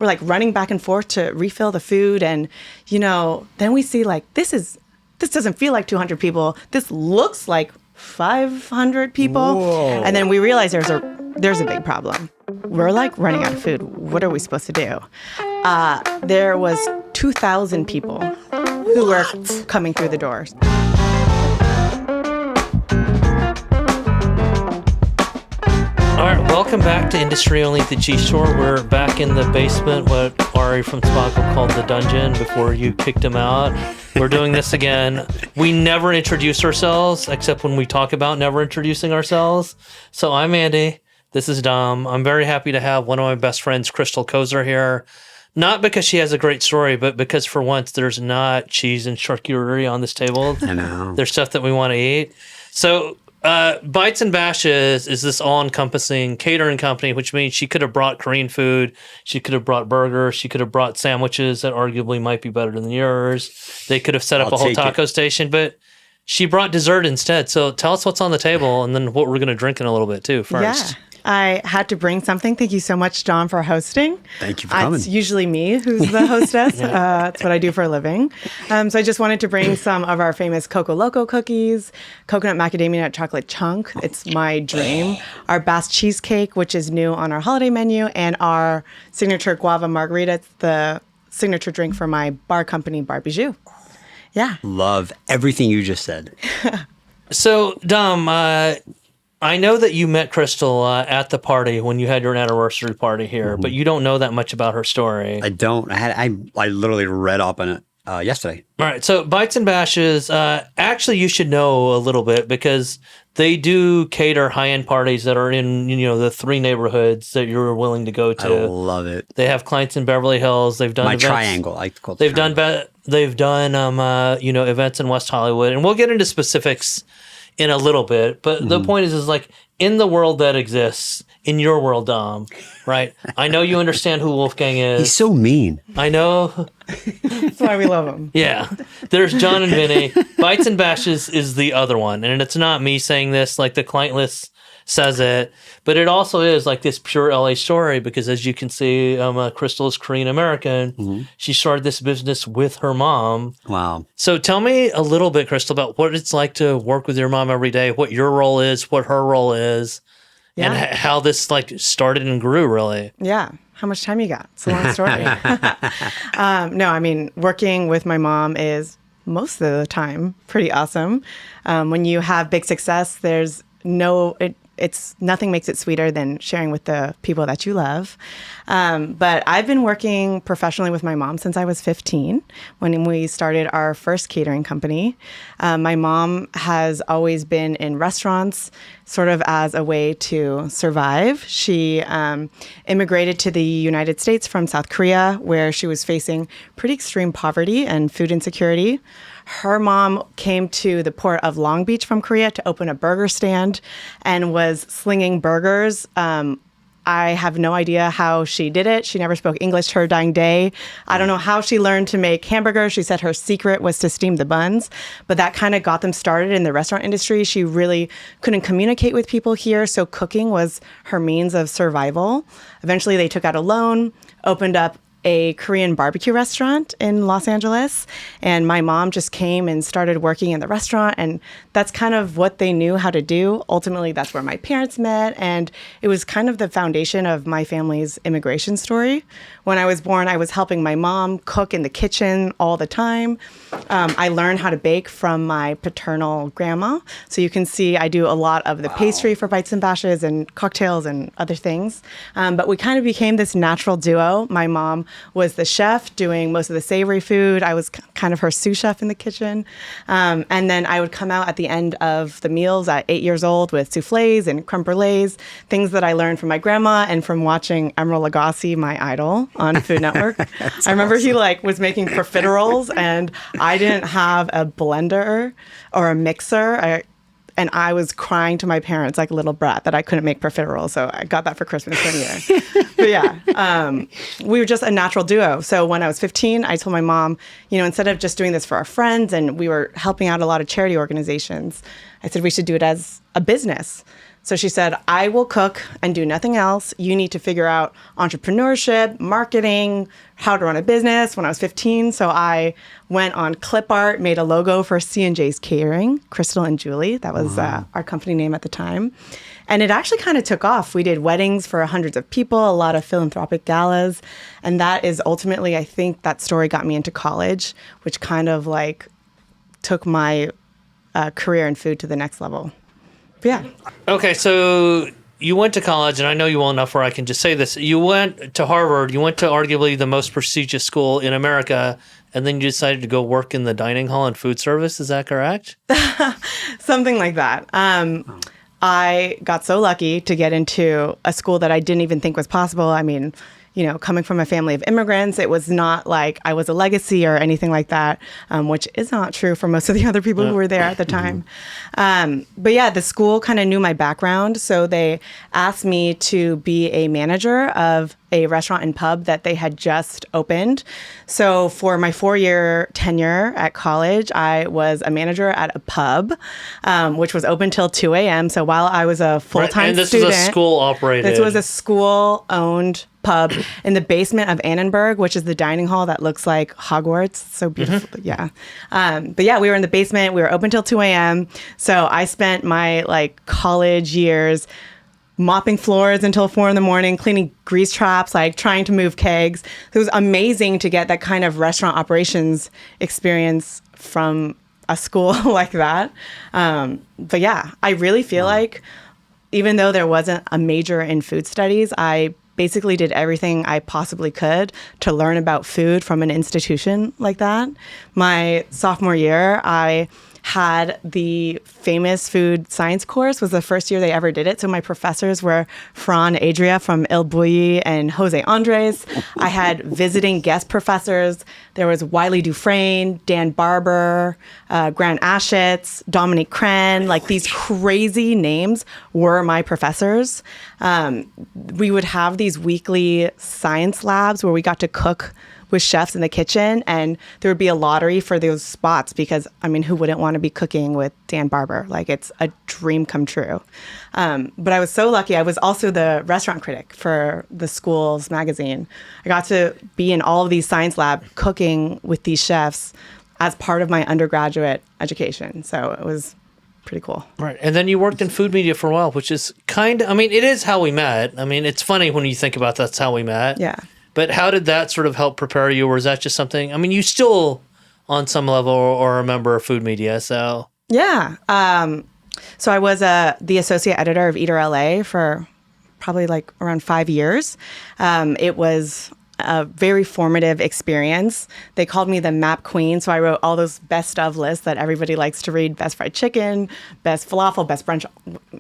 we're like running back and forth to refill the food. And, then we see like, this doesn't feel like 200 people. This looks like 500 people. Whoa. And then we realize there's a big problem. We're like running out of food. What are we supposed to do? There was 2,000 people who were coming through the doors. All right, welcome back to Industry Only at the G-Store. We're back in the basement, what Ari from Spago called the dungeon before you kicked him out. We're doing this again. We never introduce ourselves, except when we talk about never introducing ourselves. So I'm Andy. This is Dom. I'm very happy to have one of my best friends, Crystal Coser, here. Not because she has a great story, but because for once there's not cheese and charcuterie on this table. I know. There's stuff that we want to eat. So Bites and Bashes is this all-encompassing catering company, which means she could have brought Korean food, she could have brought burgers, she could have brought sandwiches that arguably might be better than yours. They could have set up a whole taco station, but she brought dessert instead. So tell us what's on the table and then what we're going to drink in a little bit too first. Yeah. I had to bring something. Thank you so much, John, for hosting. Thank you for coming. It's usually me who's the hostess. That's what I do for a living. So I just wanted to bring some of our famous Coco Loco cookies, coconut macadamia nut chocolate chunk. It's my dream. Our Bass cheesecake, which is new on our holiday menu, and our signature guava margarita. It's the signature drink for my bar company, Bar Bijou. Yeah. Love everything you just said. So, Dom, I know that you met Crystal at the party when you had your anniversary party here, but you don't know that much about her story. I don't. I literally read up on it yesterday. All right. So Bites and Bashes, actually you should know a little bit because they do cater high-end parties that are in, the 3 neighborhoods that you're willing to go to. I love it. They have clients in Beverly Hills. They've done events. Triangle. I like to call it the triangle. They've done events in West Hollywood, and we'll get into specifics in a little bit, but the point is like in the world that exists, in your world, Dom, right? I know you understand who Wolfgang is. He's so mean. I know. That's why we love him. Yeah. There's John and Vinny. Bites and Bashes is the other one. And it's not me saying this, like the client list says it, but it also is like this pure LA story because as you can see, Crystal is Korean American. Mm-hmm. She started this business with her mom. Wow. So tell me a little bit, Crystal, about what it's like to work with your mom every day, what your role is, what her role is, and how this like started and grew really. Yeah. How much time you got? It's a long story. No, I mean, working with my mom is most of the time pretty awesome. When you have big success, there's it's nothing makes it sweeter than sharing with the people that you love. But I've been working professionally with my mom since I was 15 when we started our first catering company. My mom has always been in restaurants sort of as a way to survive. She immigrated to the United States from South Korea where she was facing pretty extreme poverty and food insecurity. Her mom came to the port of Long Beach from Korea to open a burger stand and was slinging burgers. I have no idea how she did it. She never spoke English to her dying day. I don't know how she learned to make hamburgers. She said her secret was to steam the buns, but that kind of got them started in the restaurant industry. She really couldn't communicate with people here, so cooking was her means of survival. Eventually, they took out a loan, opened up a Korean barbecue restaurant in Los Angeles, and my mom just came and started working in the restaurant, and that's kind of what they knew how to do. Ultimately, that's where my parents met, and it was kind of the foundation of my family's immigration story. When I was born, I was helping my mom cook in the kitchen all the time. I learned how to bake from my paternal grandma, so you can see I do a lot of the pastry for Bites and Bashes and cocktails and other things, but we kind of became this natural duo. My mom was the chef doing most of the savory food. I was kind of her sous chef in the kitchen. And then I would come out at the end of the meals at 8 years old with soufflés and creme brulees, things that I learned from my grandma and from watching Emeril Lagasse, my idol, on Food Network. I remember he was making profiteroles and I didn't have a blender or a mixer. And I was crying to my parents like a little brat that I couldn't make profiteroles. So I got that for Christmas one year. But yeah, we were just a natural duo. So when I was 15, I told my mom, instead of just doing this for our friends, and we were helping out a lot of charity organizations, I said we should do it as a business. So she said, I will cook and do nothing else. You need to figure out entrepreneurship, marketing, how to run a business when I was 15. So I went on clip art, made a logo for C&J's Catering, Crystal and Julie. That was our company name at the time. And it actually kind of took off. We did weddings for hundreds of people, a lot of philanthropic galas. And that is ultimately, I think that story got me into college, which kind of like took my career in food to the next level. Yeah. Okay, so you went to college, and I know you well enough where I can just say this. You went to Harvard. You went to arguably the most prestigious school in America, and then you decided to go work in the dining hall and food service. Is that correct? Something like that. I got so lucky to get into a school that I didn't even think was possible. I mean, you know, coming from a family of immigrants, it was not like I was a legacy or anything like that, which is not true for most of the other people who were there at the time. But yeah, the school kind of knew my background. So they asked me to be a manager of a restaurant and pub that they had just opened. So for my 4-year tenure at college, I was a manager at a pub, which was open till 2 a.m. So while I was a full-time student. And this was a school operated. This was a school-owned pub in the basement of Annenberg, which is the dining hall that looks like Hogwarts. So beautiful. Yeah. But yeah, we were in the basement. We were open till 2 a.m. So I spent my like college years mopping floors until 4 a.m, cleaning grease traps, like trying to move kegs. It was amazing to get that kind of restaurant operations experience from a school like that. But yeah, I really feel like even though there wasn't a major in food studies, I basically did everything I possibly could to learn about food from an institution like that. My sophomore year, I had the famous food science course. Was the first year they ever did it. So my professors were Fran Adria from Il Bulli and Jose Andres. I had visiting guest professors. There was Wiley Dufresne, Dan Barber, Grant Ashitz, Dominique Crenn. Like these crazy names were my professors. We would have these weekly science labs where we got to cook with chefs in the kitchen, and there would be a lottery for those spots because, I mean, who wouldn't want to be cooking with Dan Barber? Like, it's a dream come true. But I was so lucky. I was also the restaurant critic for the school's magazine. I got to be in all of these science lab cooking with these chefs as part of my undergraduate education. So it was pretty cool. Right. And then you worked in food media for a while, which is kind of, I mean, it is how we met. I mean, it's funny when you think about that's how we met. Yeah. But how did that sort of help prepare you, or is that just something? I mean, you still, on some level, are a member of food media, so yeah. So I was the associate editor of Eater LA for probably like around 5 years. It was a very formative experience. They called me the map queen, so I wrote all those best of lists that everybody likes to read: best fried chicken, best falafel, best brunch,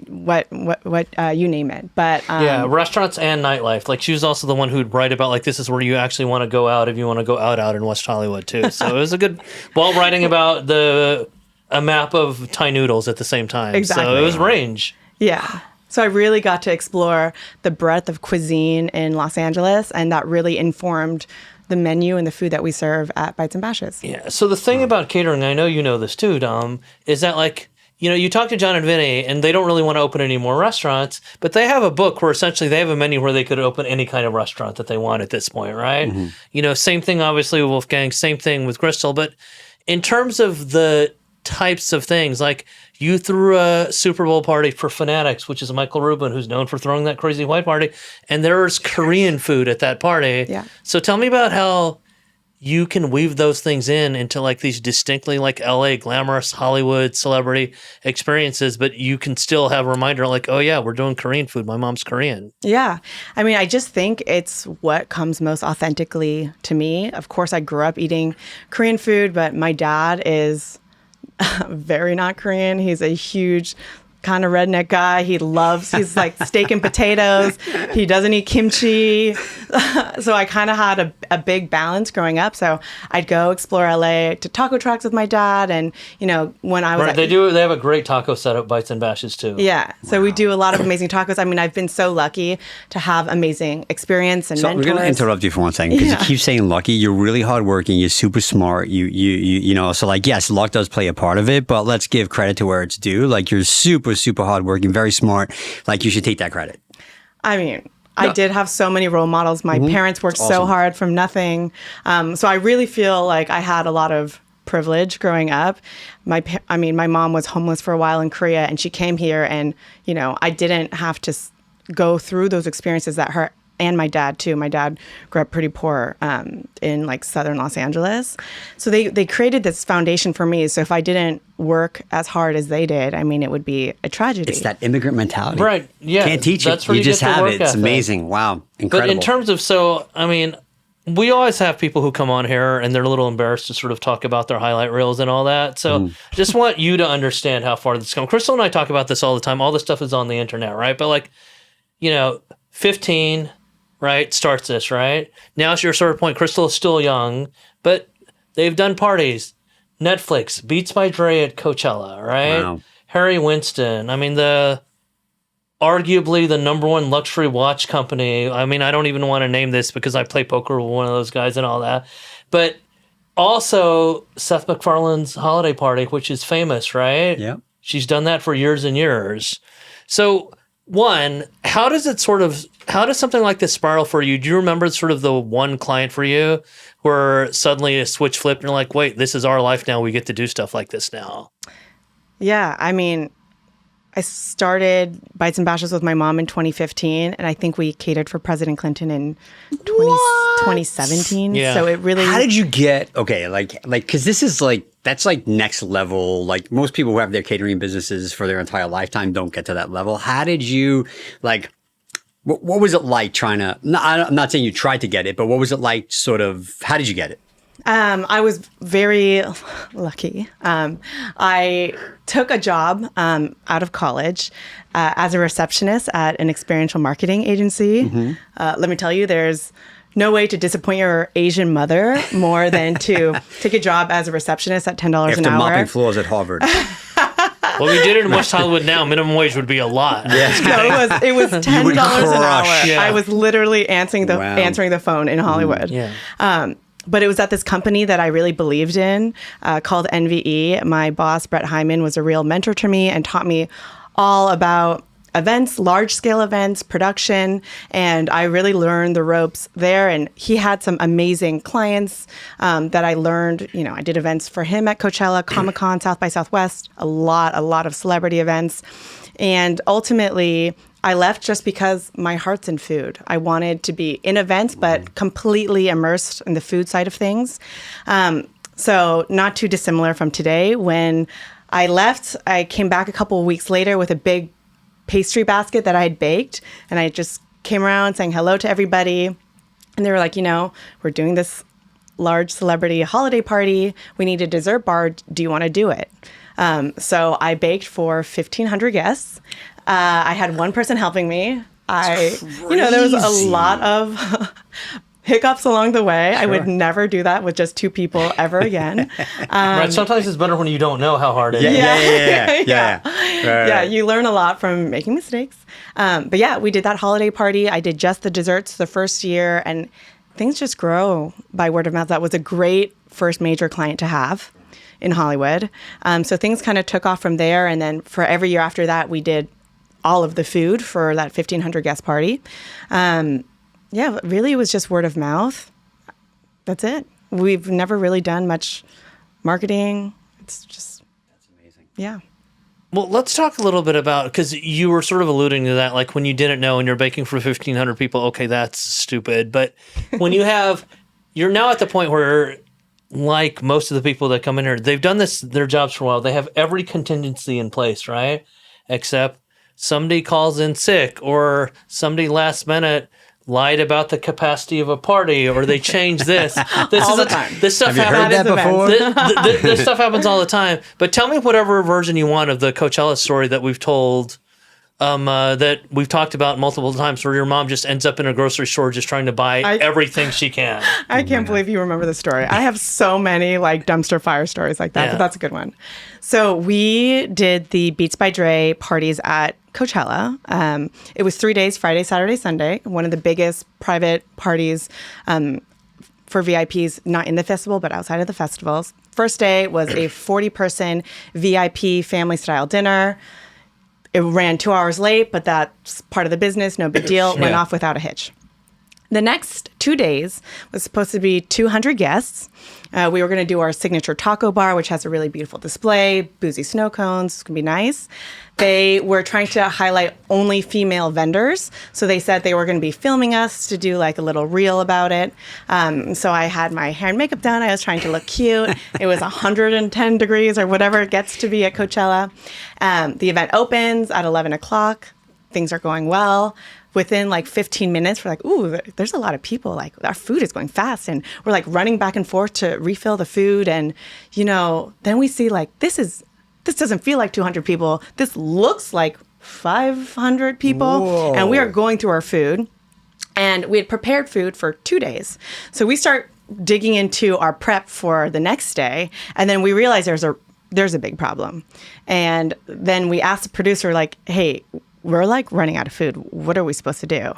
what you name it. But yeah, restaurants and nightlife. Like, she was also the one who'd write about like, this is where you actually want to go out if you want to go out in West Hollywood too. So it was a good, while writing about a map of Thai noodles at the same time. Exactly. So it was range. Yeah. So I really got to explore the breadth of cuisine in Los Angeles, and that really informed the menu and the food that we serve at Bites and Bashes. Yeah. So the thing about catering, I know you know this too, Dom, is that like, you know, you talk to John and Vinny, and they don't really want to open any more restaurants, but they have a book where essentially they have a menu where they could open any kind of restaurant that they want at this point, right? Mm-hmm. You know, same thing obviously with Wolfgang, same thing with Crystal, but in terms of the types of things, like you threw a Super Bowl party for Fanatics, which is Michael Rubin, who's known for throwing that crazy white party, and there's Korean food at that party. Yeah. So tell me about how you can weave those things into like these distinctly like LA glamorous Hollywood celebrity experiences, but you can still have a reminder like, oh yeah, we're doing Korean food. My mom's Korean. Yeah. I mean, I just think it's what comes most authentically to me. Of course, I grew up eating Korean food, but my dad is very not Korean. He's a huge kind of redneck guy. He's like steak and potatoes. He doesn't eat kimchi. So I kind of had a big balance growing up. So I'd go explore LA to taco trucks with my dad. And, you know, when I was right, they have a great taco set at Bites and Bashes too. Yeah. So we do a lot of amazing tacos. I mean, I've been so lucky to have amazing experience and mentors. We're going to interrupt you for one second because you keep saying lucky. You're really hardworking. You're super smart. You know, so like, yes, luck does play a part of it, but let's give credit to where it's due. Like, you're super super, super hardworking, very smart. Like, you should take that credit. I mean, I did have so many role models. My parents worked so hard from nothing. So I really feel like I had a lot of privilege growing up. My mom was homeless for a while in Korea, and she came here, and, you know, I didn't have to go through those experiences that her and my dad too. My dad grew up pretty poor in like southern Los Angeles. So they created this foundation for me. So if I didn't work as hard as they did, I mean, it would be a tragedy. It's that immigrant mentality. Right. Yeah. Can't teach That's it. where You just get the have work it. It's ethic. amazing. Wow. Incredible. But in terms of, so, I mean, we always have people who come on here and they're a little embarrassed to sort of talk about their highlight reels and all that. So just want you to understand how far this has come. Crystal and I talk about this all the time. All this stuff is on the internet, right? But like, you know, 15, right, starts this, right? Now it's your sort of point. Crystal is still young, but they've done parties. Netflix, Beats by Dre at Coachella, right? Wow. Harry Winston. I mean, arguably the number one luxury watch company. I mean, I don't even want to name this because I play poker with one of those guys and all that. But also Seth MacFarlane's holiday party, which is famous, right? Yeah. She's done that for years and years. So, one, how does something like this spiral for you? Do you remember sort of the one client for you where suddenly a switch flipped and you're like, wait, this is our life now. We get to do stuff like this now. Yeah, I mean, I started Bites and Bashes with my mom in 2015, and I think we catered for President Clinton in 2017. Yeah. So it really... How did you get, okay, like, because this is like, that's like next level. Like, most people who have their catering businesses for their entire lifetime don't get to that level. How did you, like, what was it like trying to, I'm not saying you tried to get it, but what was it like sort of, how did you get it? I was very lucky. I took a job out of college as a receptionist at an experiential marketing agency. Let me tell you, there's no way to disappoint your Asian mother more than to take a job as a receptionist at $10 an hour. After mopping floors at Harvard. Well, we did it in West Hollywood now. Minimum wage would be a lot. Yeah. No, it was $10 an hour. Yeah. I was literally answering the phone in Hollywood. Yeah. But it was at this company that I really believed in called NVE. My boss, Brett Hyman, was a real mentor to me and taught me all about events, large-scale events, production, and I really learned the ropes there. And he had some amazing clients that I learned. You know, I did events for him at Coachella, Comic-Con, South by Southwest, a lot of celebrity events. And ultimately, I left just because my heart's in food. I wanted to be in events, but completely immersed in the food side of things. So not too dissimilar from today. When I left, I came back a couple of weeks later with a big pastry basket that I had baked. And I just came around saying hello to everybody. And they were like, you know, we're doing this large celebrity holiday party. We need a dessert bar. Do you want to do it? So I baked for 1,500 guests. I had one person helping me. There was a lot of hiccups along the way. Sure. I would never do that with just two people ever again. Right. Sometimes it's better when you don't know how hard it is. Yeah. Yeah, you learn a lot from making mistakes. But yeah, we did that holiday party. I did just the desserts the first year, and things just grow by word of mouth. That was a great first major client to have in Hollywood. So things kind of took off from there. And then for every year after that, we did all of the food for that 1,500 guest party. Really it was just word of mouth. That's it. We've never really done much marketing. It's just... That's amazing. Yeah. Well, let's talk a little bit about, because you were sort of alluding to that, like when you didn't know and you're baking for 1,500 people, okay, that's stupid. But when you're now at the point where, like most of the people that come in here, they've done their jobs for a while. They have every contingency in place, right? Except somebody calls in sick, or somebody last minute lied about the capacity of a party, or they changed this. All the time. This stuff Have you heard that before? This stuff happens all the time. But tell me whatever version you want of the Coachella story that we've told, that we've talked about multiple times, where your mom just ends up in a grocery store just trying to buy everything she can. I can't believe you remember the story. I have so many like dumpster fire stories like that, but that's a good one. So we did the Beats by Dre parties at Coachella. It was 3 days, Friday, Saturday, Sunday, one of the biggest private parties for VIPs, not in the festival, but outside of the festivals. First day was a 40-person VIP family-style dinner. it ran 2 hours late, but that's part of the business. No big deal. Went off without a hitch. The next 2 days was supposed to be 200 guests. We were going to do our signature taco bar, which has a really beautiful display, boozy snow cones. It's going to be nice. They were trying to highlight only female vendors. So they said they were going to be filming us to do like a little reel about it. So I had my hair and makeup done. I was trying to look cute. It was 110 degrees or whatever it gets to be at Coachella. The event opens at 11 o'clock. Things are going well. Within like 15 minutes, we're like, ooh, there's a lot of people. Like, our food is going fast. And we're like running back and forth to refill the food. And, then we see like, this doesn't feel like 200 people. This looks like 500 people. Whoa. And we are going through our food. And we had prepared food for 2 days. So we start digging into our prep for the next day. And then we realize there's a big problem. And then we asked the producer, like, hey, we're like running out of food. What are we supposed to do?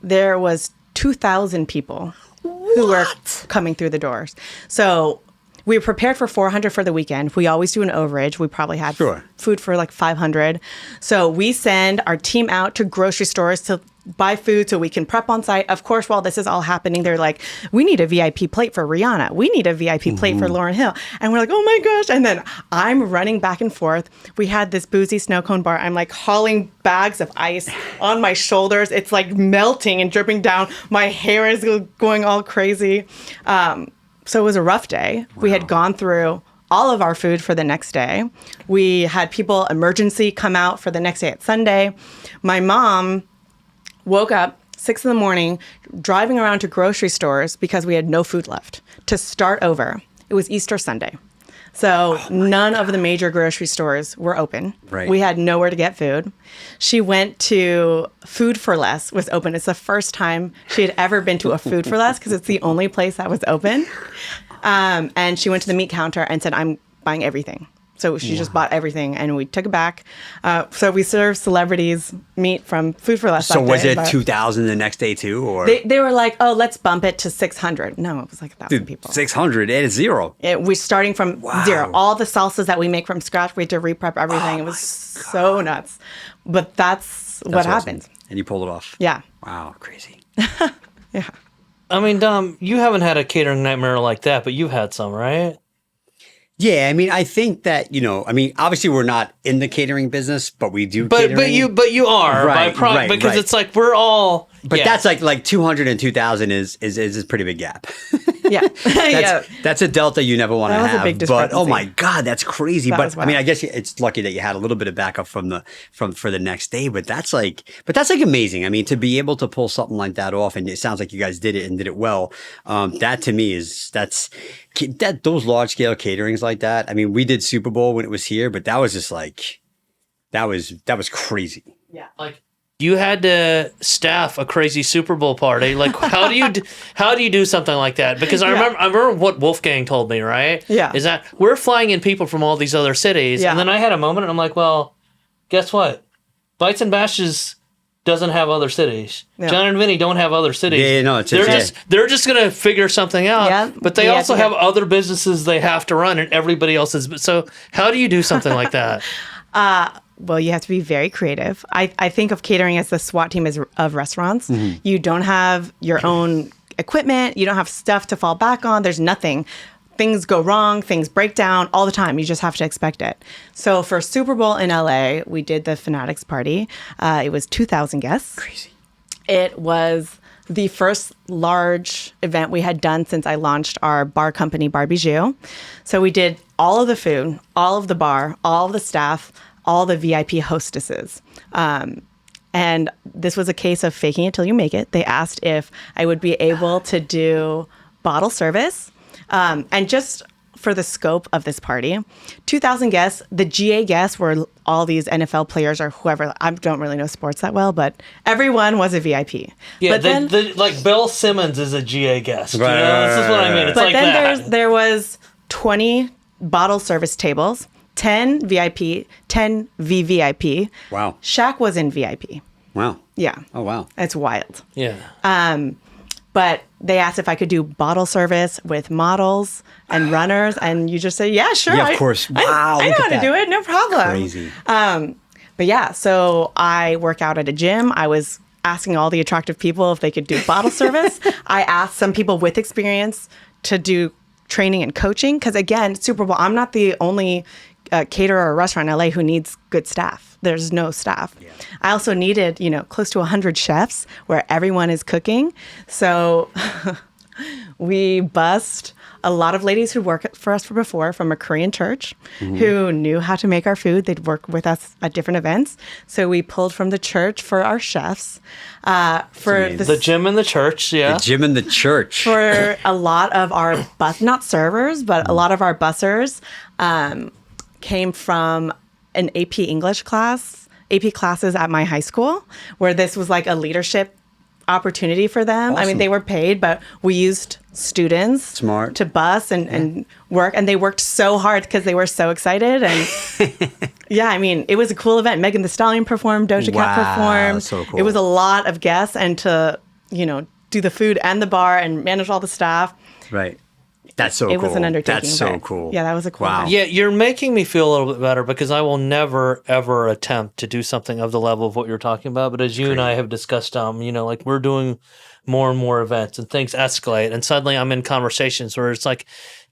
There was 2,000 people who were coming through the doors. So we were prepared for 400 for the weekend. We always do an overage. We probably had food for like 500. So we send our team out to grocery stores to buy food so we can prep on site. Of course, while this is all happening, they're like, we need a VIP plate for Rihanna. We need a VIP plate for Lauryn Hill. And we're like, oh my gosh. And then I'm running back and forth. We had this boozy snow cone bar. I'm like hauling bags of ice on my shoulders. It's like melting and dripping down. My hair is going all crazy. So it was a rough day. Wow. We had gone through all of our food for the next day. We had people emergency come out for the next day at Sunday. My mom woke up 6 a.m, driving around to grocery stores because we had no food left to start over. It was Easter Sunday. So none of the major grocery stores were open. Right. We had nowhere to get food. She went to Food for Less was open. It's the first time she had ever been to a Food for Less because it's the only place that was open. And she went to the meat counter and said, I'm buying everything. So she just bought everything, and we took it back. So we served celebrities meat from Food for Less. So was it 2,000 the next day too, or they were like, "Oh, let's bump it to 600." No, it was like 1,000 people. 600 and zero. We're starting from zero. All the salsas that we make from scratch, we had to re-prep everything. It was so nuts, but that's what happened. Awesome. And you pulled it off. Yeah. Wow, crazy. Yeah. I mean, Dom, you haven't had a catering nightmare like that, but you've had some, right? Yeah, I mean, I think that, obviously we're not in the catering business, but we do catering. But you are right, because it's like we're all. But that's like 200 and 2,000 is a pretty big gap. Yeah. That's a delta you never want to have. That was a big discrepancy. But oh my God, that's crazy. But wild. I mean, I guess it's lucky that you had a little bit of backup for the next day. But that's like amazing. I mean, to be able to pull something like that off, and it sounds like you guys did it and did it well. That to me those large scale caterings like that. I mean, we did Super Bowl when it was here, but that was just like that was crazy. Yeah. Like, you had to staff a crazy Super Bowl party. Like, how do you do something like that? Because I remember what Wolfgang told me, right? Yeah. Is that we're flying in people from all these other cities. Yeah. And then I had a moment and I'm like, well, guess what? Bites and Bashes doesn't have other cities. Yeah. John and Vinny don't have other cities. Yeah, no, they're just gonna figure something out. Yeah. But they also have other businesses they have to run, and everybody else is. So how do you do something like that? Well, you have to be very creative. I think of catering as the SWAT team of restaurants. Mm-hmm. You don't have your own equipment. You don't have stuff to fall back on. There's nothing. Things go wrong. Things break down all the time. You just have to expect it. So for Super Bowl in LA, we did the Fanatics party. It was 2,000 guests. Crazy. It was the first large event we had done since I launched our bar company, Bar Bijou. So we did all of the food, all of the bar, all of the staff, all the VIP hostesses. And this was a case of faking it till you make it. They asked if I would be able to do bottle service. And just for the scope of this party, 2,000 guests, the GA guests were all these NFL players or whoever. I don't really know sports that well, but everyone was a VIP. Yeah, but then, like Bill Simmons is a GA guest. Right, you know? This is what I mean. It's but like then that. there was 20 bottle service tables, 10 VIP, 10 VVIP. Wow. Shaq was in VIP. Wow. Yeah. Oh, wow. It's wild. Yeah. But they asked if I could do bottle service with models and runners, and you just say, yeah, sure. Yeah, of course. Wow. I know how to do it. No problem. Crazy. But yeah, so I work out at a gym. I was asking all the attractive people if they could do bottle service. I asked some people with experience to do training and coaching. Because again, Super Bowl, I'm not the only caterer or restaurant in LA who needs good staff. There's no staff. Yeah. I also needed, close to 100 chefs where everyone is cooking. So we bussed a lot of ladies who worked for us before from a Korean church who knew how to make our food. They'd work with us at different events. So we pulled from the church for our chefs. For the gym and the church, yeah. The gym and the church. For a lot of our not servers, but a lot of our bussers came from an AP English class, AP classes at my high school, where this was like a leadership opportunity for them. Awesome. I mean, they were paid, but we used students to bus and work, and they worked so hard because they were so excited. And yeah, I mean, it was a cool event. Megan Thee Stallion performed, Doja Cat performed. So cool. It was a lot of guests, and to, do the food and the bar and manage all the staff. Right. That's so cool. It was an undertaking. That's so cool. Yeah, that was a cool Wow. event. Yeah, you're making me feel a little bit better because I will never, ever attempt to do something of the level of what you're talking about. But as you and I have discussed, like we're doing more and more events and things escalate. And suddenly I'm in conversations where it's like,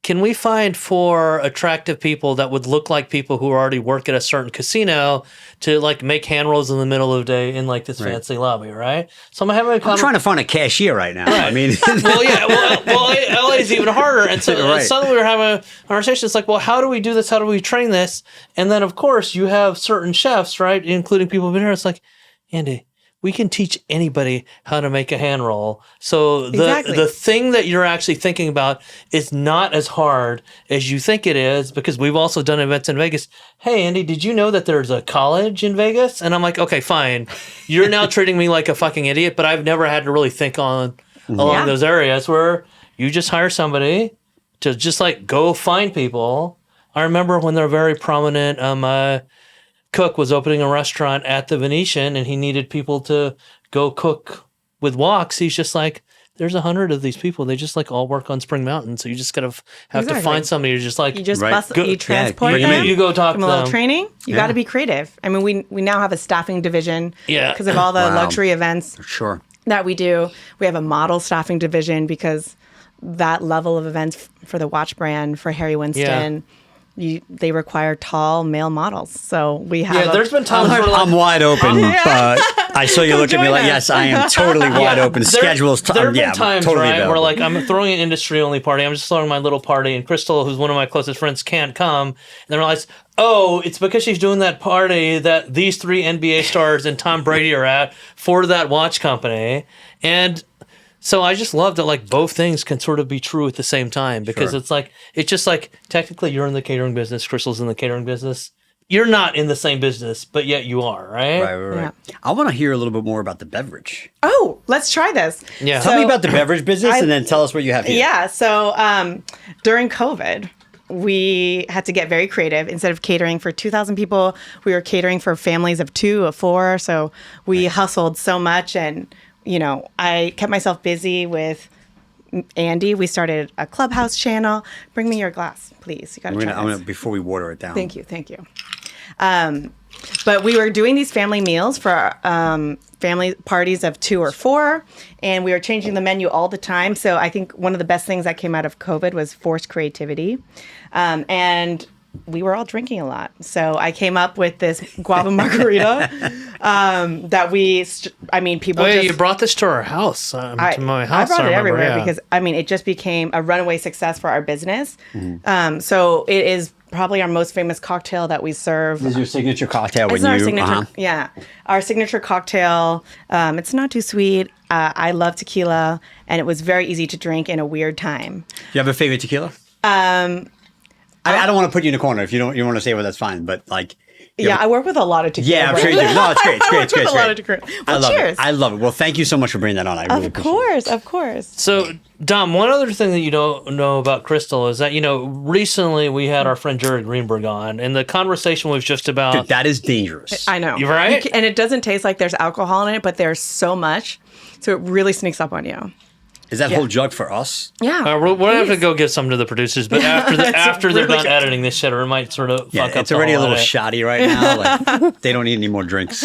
can we find 4 attractive people that would look like people who already work at a certain casino to like make hand rolls in the middle of the day in like this fancy lobby, right? So I'm having I'm trying to find a cashier right now. Right. I mean, LA is even harder. And so suddenly we were having a conversation. It's like, well, how do we do this? How do we train this? And then of course you have certain chefs, right? Including people who've been here. It's like, Andy, we can teach anybody how to make a hand roll. So the thing that you're actually thinking about is not as hard as you think it is, because we've also done events in Vegas. Hey, Andy, did you know that there's a college in Vegas? And I'm like, okay, fine. You're now treating me like a fucking idiot, but I've never had to really think along those areas where you just hire somebody to just like go find people. I remember when they're very prominent, cook was opening a restaurant at the Venetian and he needed people to go cook with woks. He's just like, there's 100 of these people. They just like all work on Spring Mountain. So you just gotta have to find somebody who's just like, you just you transport them. You go talk to them. A little training. You got to be creative. I mean, we now have a staffing division because of all the luxury events that we do. We have a model staffing division because that level of events for the watch brand, for Harry Winston, they require tall male models. So we have. Yeah, there's been times where I'm wide open, but I saw you look at me like, yes, I am totally wide open. Schedules. There have been times, totally right, available. where like I'm throwing an industry only party. I'm just throwing my little party, and Crystal, who's one of my closest friends, can't come. And then I realize, oh, it's because she's doing that party that these 3 NBA stars and Tom Brady are at for that watch company, and. So I just love that like both things can sort of be true at the same time, because it's just like technically you're in the catering business, Crystal's in the catering business. You're not in the same business, but yet you are, right? Right. Yeah. I want to hear a little bit more about the beverage. Oh, let's try this. Yeah. Tell me about the beverage business and then tell us what you have here. Yeah. So during COVID, we had to get very creative. Instead of catering for 2,000 people, we were catering for families of 2 or 4. So we hustled so much, and I kept myself busy with Andy. We started a Clubhouse channel. Bring me your glass, please. You got to try this. Before we water it down. Thank you. But we were doing these family meals for family parties of 2 or 4, and we were changing the menu all the time. So I think one of the best things that came out of COVID was forced creativity. And we were all drinking a lot. So I came up with this guava margarita that people you brought this to our house, to my house. I brought it everywhere because, it just became a runaway success for our business. Mm-hmm. So it is probably our most famous cocktail that we serve. This is your signature cocktail Our signature cocktail. It's not too sweet. I love tequila, and it was very easy to drink in a weird time. Do you have a favorite tequila? I don't want to put you in a corner. If you don't want to say, well, that's fine. But like, I work with a lot of tequila. Yeah, I'm sure you do. No, it's great. It's great. A lot of tequila. Well, cheers. I love it. Well, thank you so much for bringing that on. I really appreciate it. Of course. So, Dom, one other thing that you don't know about Crystal is that, recently we had our friend Jared Greenberg on, and the conversation was just about... Dude, that is dangerous. I know. You're right? And it doesn't taste like there's alcohol in it, but there's so much. So it really sneaks up on you. Is that whole jug for us? Yeah. We'll have to go get some to the producers, but after they're done editing this shit, or it might sort of fuck up. It's already a little edit. shoddy right now. Like, they don't need any more drinks.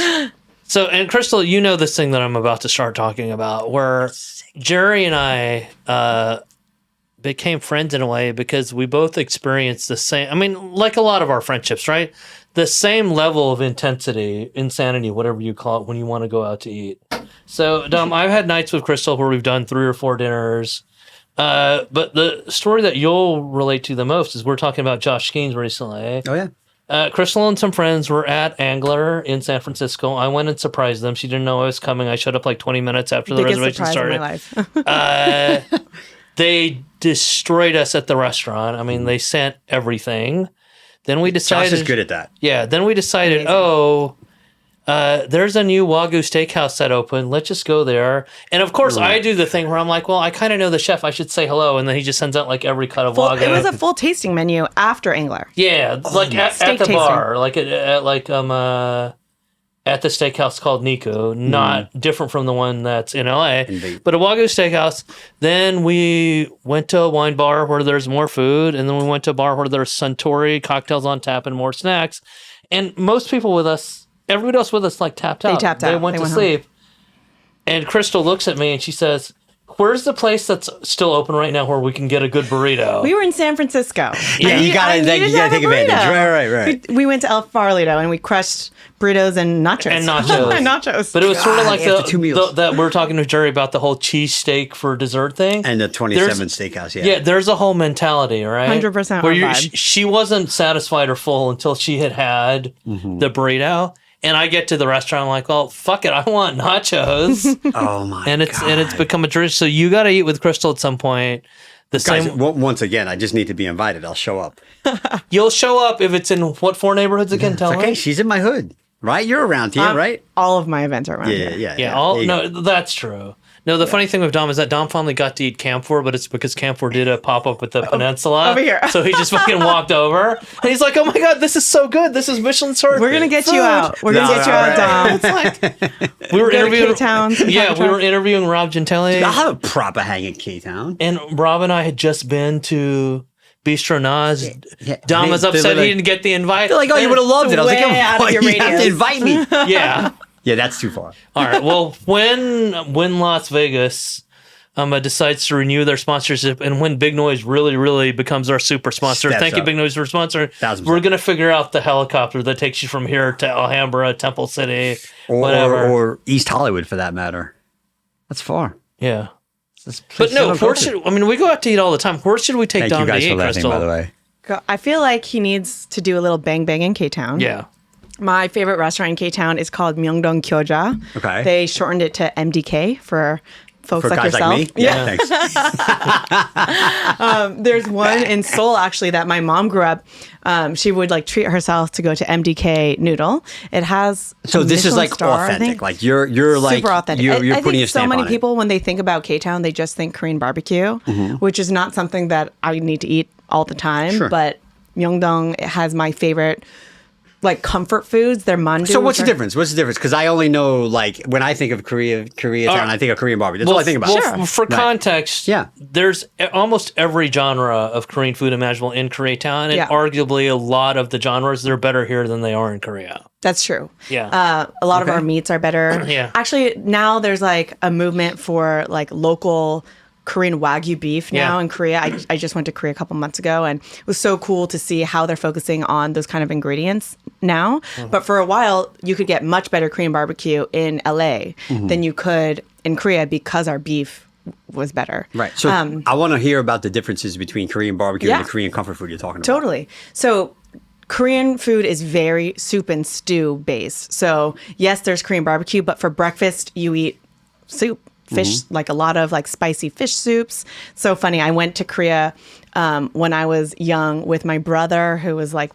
So, and Crystal, you know this thing that I'm about to start talking about, where Jerry and I became friends in a way because we both experienced the same. I mean, like a lot of our friendships, right? The same level of intensity, insanity, whatever you call it, when you want to go out to eat. So, Dom, I've had nights with Crystal where we've done 3 or 4 dinners. But the story that you'll relate to the most is we're talking about Josh Skeens recently. Oh, yeah. Crystal and some friends were at Angler in San Francisco. I went and surprised them. She didn't know I was coming. I showed up like 20 minutes after the reservation started. Biggest surprise of my life. They destroyed us at the restaurant. I mean, they sent everything. Then we decided... Josh is good at that. Yeah, then we decided, there's a new Wagyu steakhouse that opened. Let's just go there. And of course, I do the thing where I'm like, well, I kind of know the chef. I should say hello. And then he just sends out like every cut of Wagyu. It was a full tasting menu after Angler. Yeah, like at the tasting. bar, like at the steakhouse called Niku, not different from the one that's in LA, but a Wagyu steakhouse. Then we went to a wine bar where there's more food, and then we went to a bar where there's Suntory cocktails on tap and more snacks. And most people with us, everybody else with us, like tapped out. They tapped out. They went to sleep. And Crystal looks at me and she says, "Where's the place that's still open right now where we can get a good burrito?" We were in San Francisco. Yeah, you gotta take advantage. Right. We went to El Farolito and we crushed burritos and nachos. And nachos. But it was sort of like after 2 meals. that we're talking to Jerry about the whole cheesesteak for dessert thing. And the 27 steakhouse, Yeah, there's a whole mentality, right? 100% Where vibe. she wasn't satisfied or full until she had the burrito. And I get to the restaurant, I'm like, well, fuck it, I want nachos. Oh my and it's become a tradition. So you got to eat with Crystal at some point. Guys, once again, I just need to be invited. I'll show up. You'll show up if it's in what 4 neighborhoods again? Tell Okay, me. she's in my hood, right? You're around here, right? All of my events are around here. Yeah. Yeah, that's true. No, the funny thing with Dom is that Dom finally got to eat Camphor, but it's because Camphor did a pop-up at the Peninsula. Over here. So he just fucking walked over. And he's like, oh my God, this is so good. This is Michelin star. We're going to get you out. We're going to get you out, Dom. It's like, we were interviewing K-Town. Yeah, we were interviewing Rob Gentile. I'll have a proper hang in K-Town. And Rob and I had just been to Bistro Naz. Yeah. Dom was upset he didn't get the invite. They're like, oh, you would have loved it. I was like, way out oh, of your you have to radius. invite me. Yeah. Yeah, that's too far. All right. Well, when Las Vegas decides to renew their sponsorship, and when Big Noise really becomes our super sponsor, Steps thank you, up. Big Noise, for sponsoring. 1000%. We're gonna figure out the helicopter that takes you from here to Alhambra, Temple City, whatever. Or East Hollywood, for that matter. That's far. Yeah. But no, we go out to eat all the time. Where should we take Thank Dom you guys to eat, for laughing, Crystal? by the way. I feel like he needs to do a little bang bang in K-Town. Yeah. My favorite restaurant in K-Town is called Myeongdong Kyoja. Okay. They shortened it to MDK for folks For like guys yourself. like me? Yeah, thanks. There's one in Seoul actually that my mom grew up. She would like treat herself to go to MDK Noodle. It has So a this is Michelin like star, I authentic. think. Like you're like Super authentic. you're I putting think a stamp so many on people when they think about K-Town, they just think Korean barbecue, which is not something that I need to eat all the time. Sure. But Myeongdong has my favorite like comfort foods. They're mandu. So what's the difference? What's the difference? Because I only know, like, when I think of Koreatown, I think of Korean barbecue. That's all I think about. Well, for context, Yeah. there's almost every genre of Korean food imaginable in Koreatown, and Yeah. arguably a lot of the genres, they're better here than they are in Korea. That's true. Yeah. A lot of our meats are better. Yeah. Actually, now there's like a movement for like local Korean Wagyu beef now Yeah. in Korea. I just went to Korea a couple months ago and it was so cool to see how they're focusing on those kind of ingredients now. But for a while, you could get much better Korean barbecue in LA than you could in Korea because our beef was better. Right. So I want to hear about the differences between Korean barbecue and the Korean comfort food you're talking about. Totally. So Korean food is very soup and stew based. So yes, there's Korean barbecue, but for breakfast you eat soup, fish, like a lot of like spicy fish soups. So funny. I went to Korea when I was young with my brother who was like,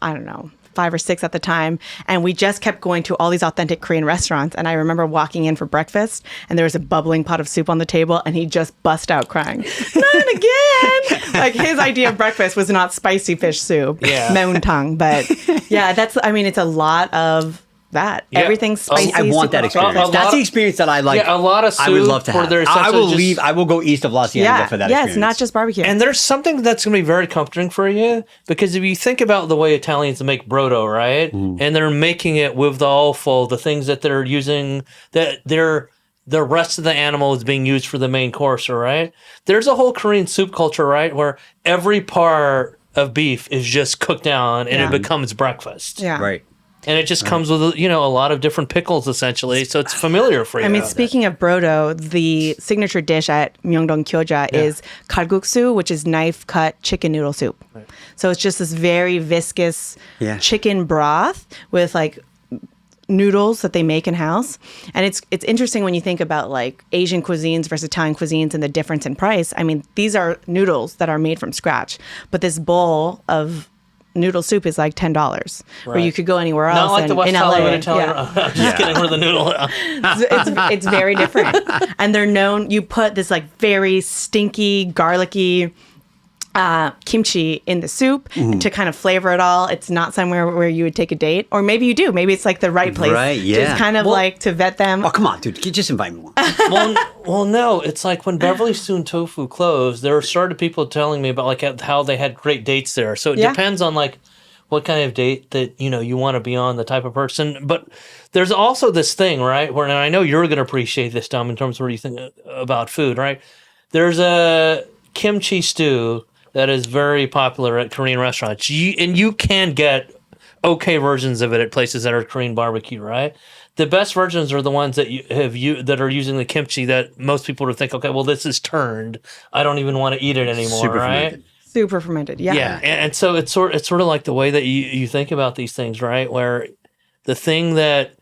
I don't know, 5 or 6 at the time. And we just kept going to all these authentic Korean restaurants. And I remember walking in for breakfast and there was a bubbling pot of soup on the table and he just bust out crying. Not again. Like his idea of breakfast was not spicy fish soup, Yeah. meontang. But yeah, it's a lot of that. Yeah. Everything's spicy. I want that super experience. flavor. That's the experience that I like. Yeah, a lot of I would soup love to where have. they're I will essentially leave. just- I will go east of La Cienega Yeah, for that yeah, experience. it's not just barbecue. And there's something that's going to be very comforting for you because if you think about the way Italians make brodo, right? Mm-hmm. And they're making it with the offal, the things that they're using, the rest of the animal is being used for the main course, all right? There's a whole Korean soup culture, right? Where every part of beef is just cooked down and Yeah. it becomes breakfast. Yeah. Right. And it just comes with, a lot of different pickles, essentially. So it's familiar for you. I mean, speaking of brodo, the signature dish at Myeongdong Gyoja is kalguksu, which is knife-cut chicken noodle soup. Right. So it's just this very viscous chicken broth with like noodles that they make in house. And it's interesting when you think about like Asian cuisines versus Italian cuisines and the difference in price. I mean, these are noodles that are made from scratch, but this bowl of noodle soup is like $10, where you could go anywhere else. Not like the West in Hollywood LA. Italian. Yeah. Just kidding with the noodle. It's very different. And they're known, you put this like very stinky, garlicky kimchi in the soup to kind of flavor it all. It's not somewhere where you would take a date, or maybe you do. Maybe it's like the right place. Right, yeah. Just kind of like to vet them. Oh, come on, dude. Just invite me one. Well, no. It's like when Beverly Soon Tofu closed, there started people telling me about like how they had great dates there. So it depends on like what kind of date that you want to be on, the type of person. But there's also this thing, right? Where, and I know you're going to appreciate this, Tom, in terms of what you think about food, right? There's a kimchi stew that is very popular at Korean restaurants. You can get okay versions of it at places that are Korean barbecue, right? The best versions are the ones that that are using the kimchi that most people would think, okay, well, this is turned. I don't even want to eat it anymore, Super right? fermented. Super fermented. Yeah. Yeah, and so it's sort of like the way that you think about these things, right? Where the thing that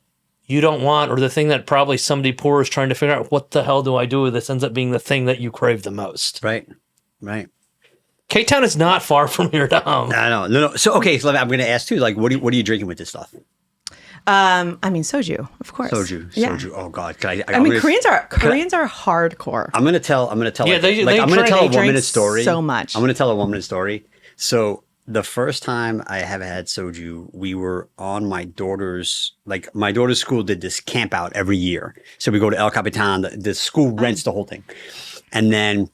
you don't want, or the thing that probably somebody poor is trying to figure out, what the hell do I do with this, ends up being the thing that you crave the most. Right. K-Town is not far from here, Tom. No. So, okay, so I'm going to ask too, like, what are you drinking with this stuff? I mean, soju, of course. Soju. Oh God. I mean, Koreans are hardcore. I'm going to tell. Yeah, I'm going to tell a drink 1 minute story. so much. I'm going to tell a 1 minute story. So the first time I have had soju, we were on my daughter's school did this camp out every year. So we go to El Capitan. The school rents the whole thing, and then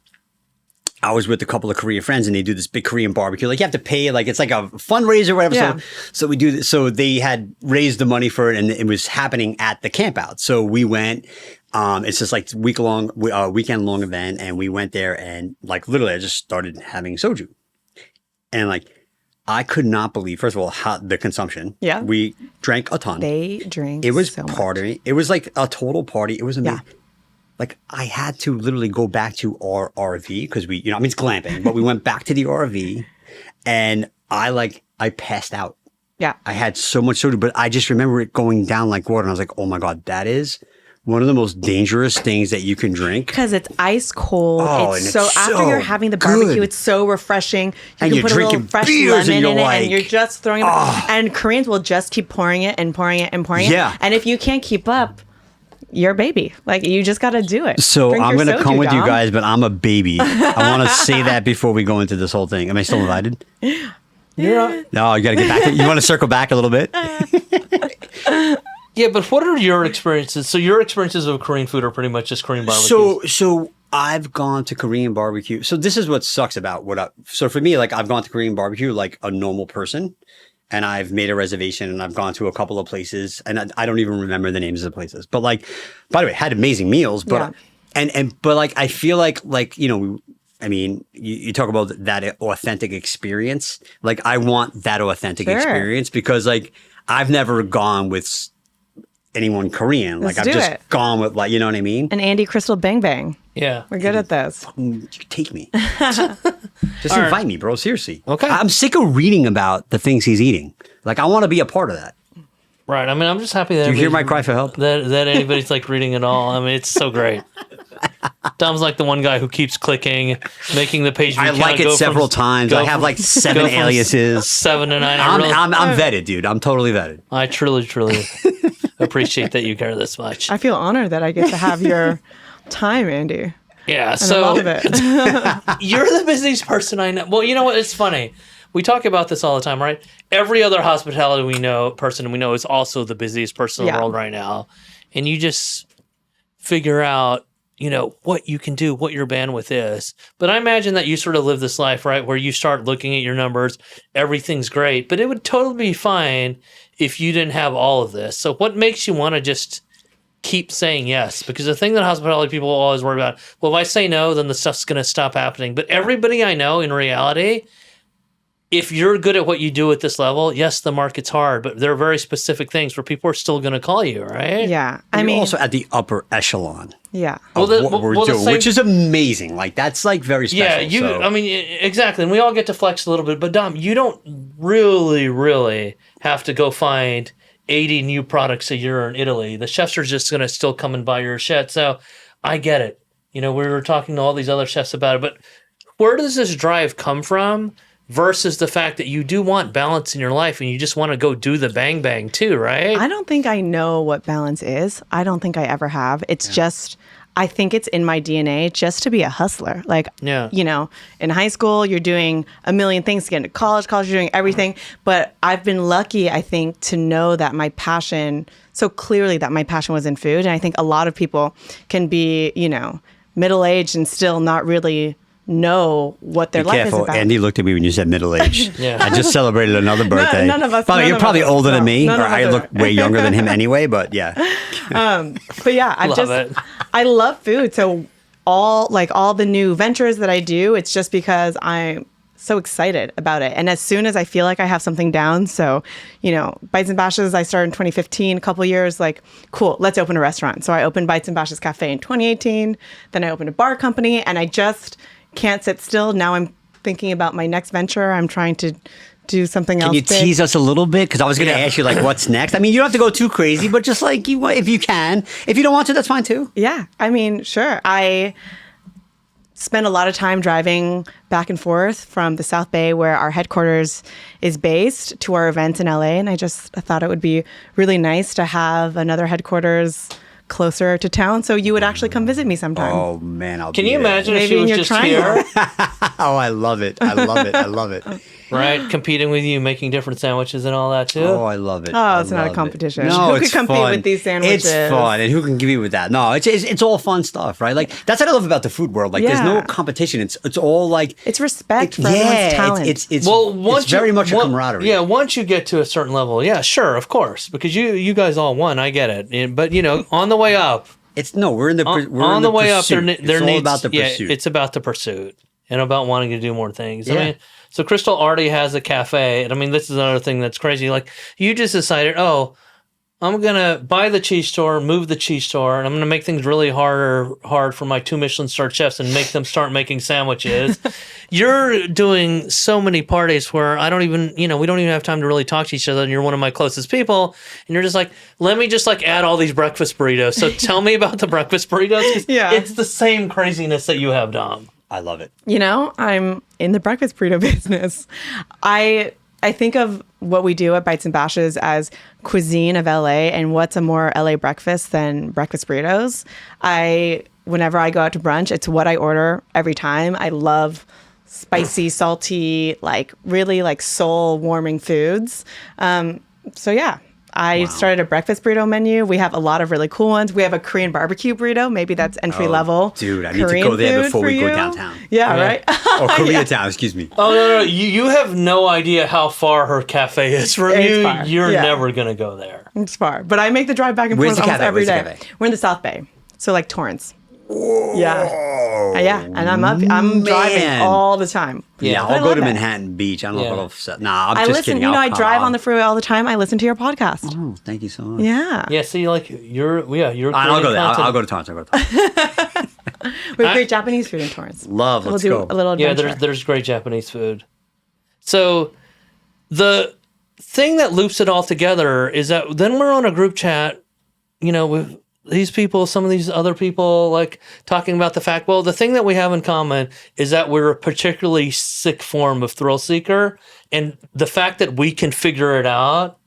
I was with a couple of Korean friends, and they do this big Korean barbecue. Like, you have to pay, like, it's like a fundraiser or whatever. Yeah. So we do this. So they had raised the money for it, and it was happening at the camp out. So we went. It's just like weekend long event, and we went there, and like literally, I just started having soju, and like I could not believe, first of all, the consumption. Yeah, we drank a ton. They drink. It was so party. Much. It was like a total party. It was amazing. Yeah. Like, I had to literally go back to our RV because it's glamping, but we went back to the RV, and I passed out. Yeah. I had so much soda, but I just remember it going down like water, and I was like, oh my God, that is one of the most dangerous things that you can drink. Because it's ice cold. Oh, it's so after you're having the barbecue, good. It's so refreshing. And You you're can put a little drinking fresh beers, lemon and you're in it, like, and you're just throwing it. And Koreans will just keep pouring it and pouring it and pouring it. Yeah. And if you can't keep up, you're a baby. Like, you just got to do it. So Drink I'm your going to come soju, with you Dom. guys, but I'm a baby. I want to say that before we go into this whole thing. Am I still invited? You're on. No, you got to get back. You want to circle back a little bit? Yeah, but what are your experiences? So your experiences of Korean food are pretty much just Korean barbecue. So I've gone to Korean barbecue. So this is what sucks about so for me, like, I've gone to Korean barbecue like a normal person, and I've made a reservation, and I've gone to a couple of places, and I don't even remember the names of the places. But like, by the way, had amazing meals, but but like, I feel like I mean, you talk about that authentic experience. Like, I want that authentic experience because, like, I've never gone with anyone Korean. Like, I've just gone with, like, you know what I mean? An Andy Crystal Bang Bang. Yeah. We're good at this. Take me. Just invite me, bro. Seriously. Okay. I'm sick of reading about the things he's eating. Like, I want to be a part of that. Right. I mean, I'm just happy that Do you hear my cry for help? That anybody's like reading it all. I mean, it's so great. Dom's like the one guy who keeps clicking, making the page. I like it several times. I have like 7 aliases. 7 to 9. I'm vetted, dude. I'm totally vetted. I truly appreciate that you care this much. I feel honored that I get to have your time, Andy. Yeah. And So I love it. you're the busiest person I know. Well, you know what? It's funny. we talk about this all the time, right? Every other hospitality person we know is also the busiest person in the world right now. And you just figure out, what you can do, what your bandwidth is. But I imagine that you sort of live this life, right, where you start looking at your numbers, everything's great, but it would totally be fine if you didn't have all of this. So what makes you want to just keep saying yes? Because the thing that hospitality people always worry about, well, if I say no, then the stuff's going to stop happening. But everybody I know in reality, if you're good at what you do at this level, yes, the market's hard, but there are very specific things where people are still going to call you, right? Yeah. You're also at the upper echelon. Yeah. Of what we're doing, which is amazing. Like, that's like very special. Yeah, exactly. And we all get to flex a little bit, but Dom, you don't really have to go find 80 new products a year in Italy. The chefs are just going to still come and buy your shit. So I get it. We were talking to all these other chefs about it, but where does this drive come from versus the fact that you do want balance in your life and you just want to go do the bang bang too, right? I don't think I know what balance is. I don't think I ever have. It's just, I think it's in my DNA just to be a hustler. Like, in high school, you're doing a million things to get into college, you're doing everything. But I've been lucky, I think, to know that my passion, so clearly that my passion was in food. And I think a lot of people can be, middle-aged and still not really know what their life is about. Andy looked at me when you said middle-aged. I just celebrated another birthday. None of us. You're probably older than me, or I look way younger than him anyway, but yeah. But yeah, I love food. So all the new ventures that I do, it's just because I'm so excited about it. And as soon as I feel like I have something down, so, Bites and Bashes, I started in 2015, a couple years, like, cool, let's open a restaurant. So I opened Bites and Bashes Cafe in 2018. Then I opened a bar company, and I just can't sit still. Now I'm thinking about my next venture. I'm trying to do something else. Can you tease us a little bit? Because I was going to ask you, what's next? I mean, you don't have to go too crazy, but just if you can. If you don't want to, that's fine too. Yeah. I mean, sure. I spend a lot of time driving back and forth from the South Bay, where our headquarters is based, to our events in LA. And I thought it would be really nice to have another headquarters closer to town, so you would actually come visit me sometime. Oh man, Can you imagine if she was just here? Oh, I love it. I love it. Right, competing with you, making different sandwiches and all that too. Oh, I love it. Oh, it's not a competition. No, who could compete with these sandwiches? It's fun, and who can compete with that? No, it's all fun stuff, right? Like, that's what I love about the food world. Like, there's no competition. It's all it's respect for everyone's talent. It's very much a camaraderie. Yeah, once you get to a certain level, yeah, sure, of course, because you guys all won. I get it, but on the way up, we're in the on the way up. There needs about the pursuit. It's about the pursuit and about wanting to do more things. Yeah. I mean, so Crystal already has a cafe, and I mean, this is another thing that's crazy. Like, you just decided, I'm gonna buy the cheese store, move the cheese store, and I'm gonna make things really hard for my 2 Michelin star chefs and make them start making sandwiches. You're doing so many parties where I don't even, we don't even have time to really talk to each other, and you're one of my closest people, and you're just like, let me just add all these breakfast burritos. So tell me about the breakfast burritos. 'Cause it's the same craziness that you have, Dom. I love it. I'm in the breakfast burrito business. I think of what we do at Bites and Bashes as cuisine of LA, and what's a more LA breakfast than breakfast burritos. Whenever I go out to brunch, it's what I order every time. I love spicy, salty, really soul warming foods. So yeah. I started a breakfast burrito menu. We have a lot of really cool ones. We have a Korean barbecue burrito. Maybe that's entry level. Dude, I need to go there before we go downtown. Yeah, right? Or Koreatown, excuse me. Oh, no. You have no idea how far her cafe is from you. Far. You're never going to go there. It's far. But I make the drive back and forth almost every day. We're in the South Bay. So Torrance. Whoa. Yeah, and I'm driving all the time. Yeah, I'll go to Manhattan Beach. I don't know if I'll... Nah, I'm just kidding. I drive on the freeway all the time. I listen to your podcast. Oh, thank you so much. Yeah. Yeah, see, you're I'll go there. I'll go to Torrance. We have great Japanese food in Torrance. Let's go. We'll do a little adventure. Yeah, there's great Japanese food. So the thing that loops it all together is that then we're on a group chat, with these people, some of these other people, talking about the fact, the thing that we have in common is that we're a particularly sick form of thrill seeker. And the fact that we can figure it out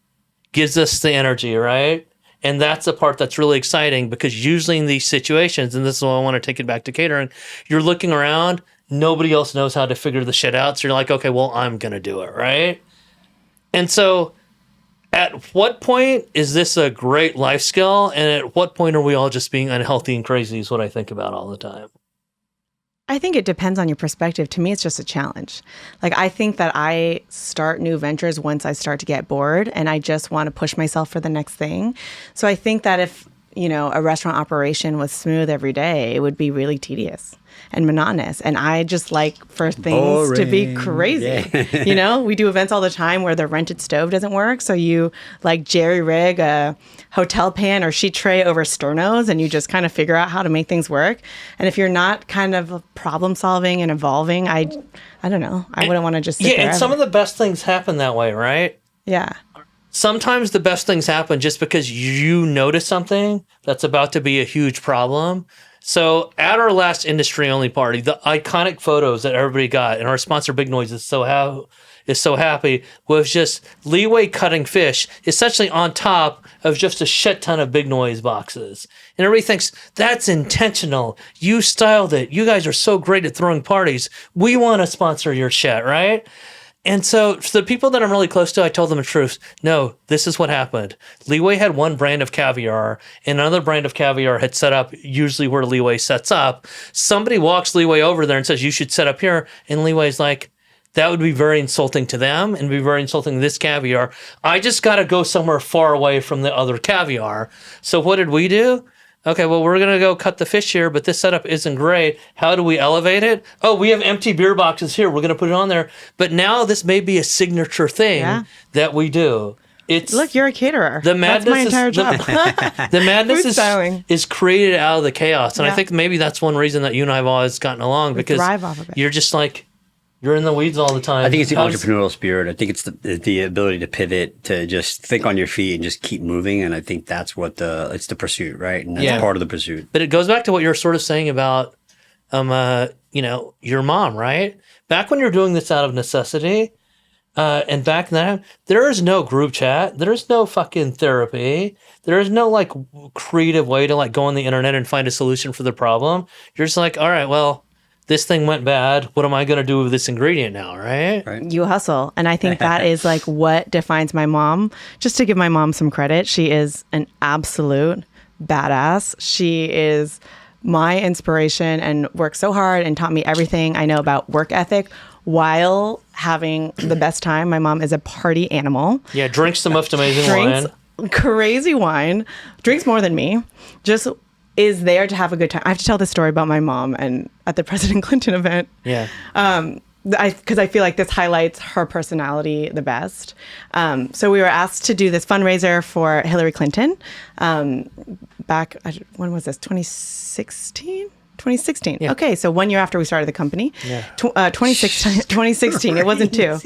gives us the energy, right? And that's the part that's really exciting, because usually in these situations, and this is why I want to take it back to catering, you're looking around, nobody else knows how to figure the shit out. So you're like, okay, well, I'm going to do it, right? And so at what point is this a great life skill? And at what point are we all just being unhealthy and crazy is what I think about all the time. I think it depends on your perspective. To me, it's just a challenge. Like, I think that I start new ventures once I start to get bored and I just want to push myself for the next thing. So I think that if, a restaurant operation was smooth every day, it would be really tedious and monotonous. And I just like for things to be crazy. Yeah. We do events all the time where the rented stove doesn't work. So you like jerry rig a hotel pan or sheet tray over sternos and you just kind of figure out how to make things work. And if you're not kind of problem solving and evolving, I don't know. I wouldn't want to just sit there. And some of the best things happen that way, right? Yeah. Sometimes the best things happen just because you notice something that's about to be a huge problem. So at our last industry only party, the iconic photos that everybody got, and our sponsor Big Noise is so happy, was just Leeway cutting fish, essentially on top of just a shit ton of Big Noise boxes. And everybody thinks, that's intentional. You styled it. You guys are so great at throwing parties. We want to sponsor your shit, right? And so for the people that I'm really close to, I told them the truth. No, this is what happened. Leeway had one brand of caviar, and another brand of caviar had set up usually where Leeway sets up. Somebody walks Leeway over there and says, you should set up here. And Leeway's like, that would be very insulting to them and be very insulting to this caviar. I just got to go somewhere far away from the other caviar. So what did we do? Okay, well, we're going to go cut the fish here, but this setup isn't great. How do we elevate it? Oh, we have empty beer boxes here. We're going to put it on there. But now this may be a signature thing that we do. Look, you're a caterer. The madness that's my entire job. The madness is created out of the chaos. And I think maybe that's one reason that you and I have always gotten along because thrive off of it. You're just like, you're in the weeds all the time. I think it's the entrepreneurial spirit. I think it's the ability to pivot, to just think on your feet and just keep moving. And I think that's it's the pursuit, right? And that's part of the pursuit. But it goes back to what you're sort of saying about, your mom, right? Back when you're doing this out of necessity, and back then, there is no group chat. There is no fucking therapy. There is no like creative way to like go on the internet and find a solution for the problem. You're just like, all right, well, this thing went bad. What am I going to do with this ingredient now, right? You hustle. And I think that is like what defines my mom. Just to give my mom some credit, she is an absolute badass. She is my inspiration and worked so hard and taught me everything I know about work ethic while having the best time. My mom is a party animal. Yeah, drinks the most amazing wine. Crazy wine. Drinks more than me. Just is there to have a good time. I have to tell this story about my mom and at the President Clinton event. Yeah. Because I feel like this highlights her personality the best. So we were asked to do this fundraiser for Hillary Clinton back, when was this, 2016? 2016. Yeah. Okay, so 1 year after we started the company. Yeah. 2016. It wasn't two.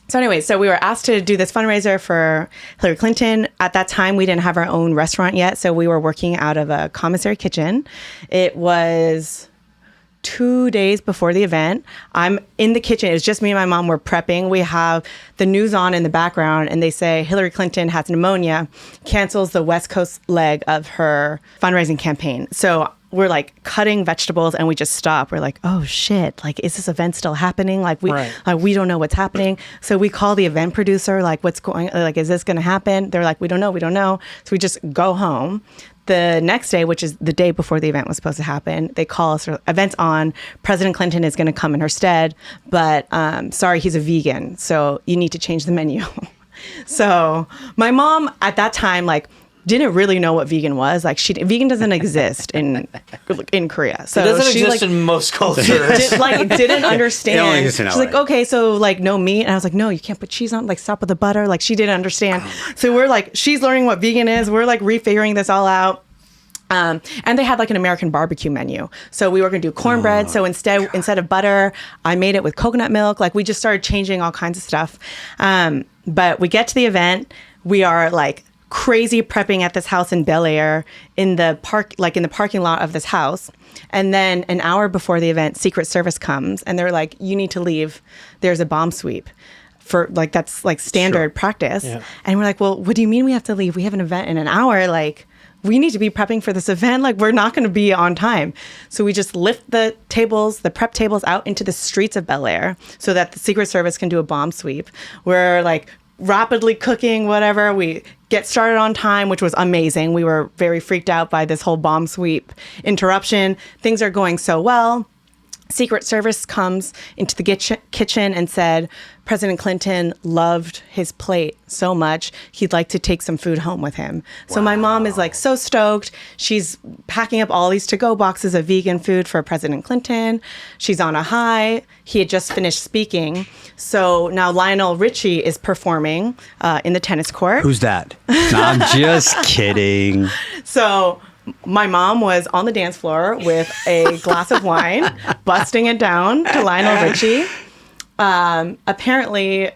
So anyway, so we were asked to do this fundraiser for Hillary Clinton. At that time, we didn't have our own restaurant yet, so we were working out of a commissary kitchen. It was 2 days before the event. I'm in the kitchen. It's just me and my mom. We're prepping. We have the news on in the background, and they say Hillary Clinton has pneumonia, cancels the West Coast leg of her fundraising campaign. So we're like cutting vegetables and we just stop. We're like, oh shit, like, is this event still happening? Like we don't know what's happening. So we call the event producer, like, what's going, like, is this going to happen? They're like, we don't know. So we just go home. The next day, which is the day before the event was supposed to happen, they call us, event's on, President Clinton is going to come in her stead, but sorry, he's a vegan, so you need to change the menu. So my mom at that time, like, didn't really know what vegan was. Like, vegan doesn't exist in Korea. So it doesn't she, exist like, in most cultures. Didn't understand. She's like, okay, so like no meat. And I was like, no, you can't put cheese on. Like, stop with the butter. Like, she didn't understand. So we're like, she's learning what vegan is. We're like refiguring this all out. And they had like an American barbecue menu. So we were going to do cornbread. So instead of butter, I made it with coconut milk. Like, we just started changing all kinds of stuff. But we get to the event. We are like crazy prepping at this house in Bel Air in the parking lot of this house. And then an hour before the event, Secret Service comes and they're like, you need to leave. There's a bomb sweep. For like, that's like standard practice. Yeah. And we're like, well, what do you mean we have to leave? We have an event in an hour. Like, we need to be prepping for this event. Like, we're not going to be on time. So we just lift the tables, the prep tables out into the streets of Bel Air so that the Secret Service can do a bomb sweep. We're like rapidly cooking, whatever. We get started on time, which was amazing. We were very freaked out by this whole bomb sweep interruption. Things are going so well. Secret Service comes into the kitchen and said President Clinton loved his plate so much he'd like to take some food home with him. So my mom is like so stoked. She's packing up all these to-go boxes of vegan food for President Clinton. She's on a high. He had just finished speaking. So now Lionel Richie is performing in the tennis court. Who's that? I'm just kidding. So my mom was on the dance floor with a glass of wine, busting it down to Lionel Richie. Not apparently,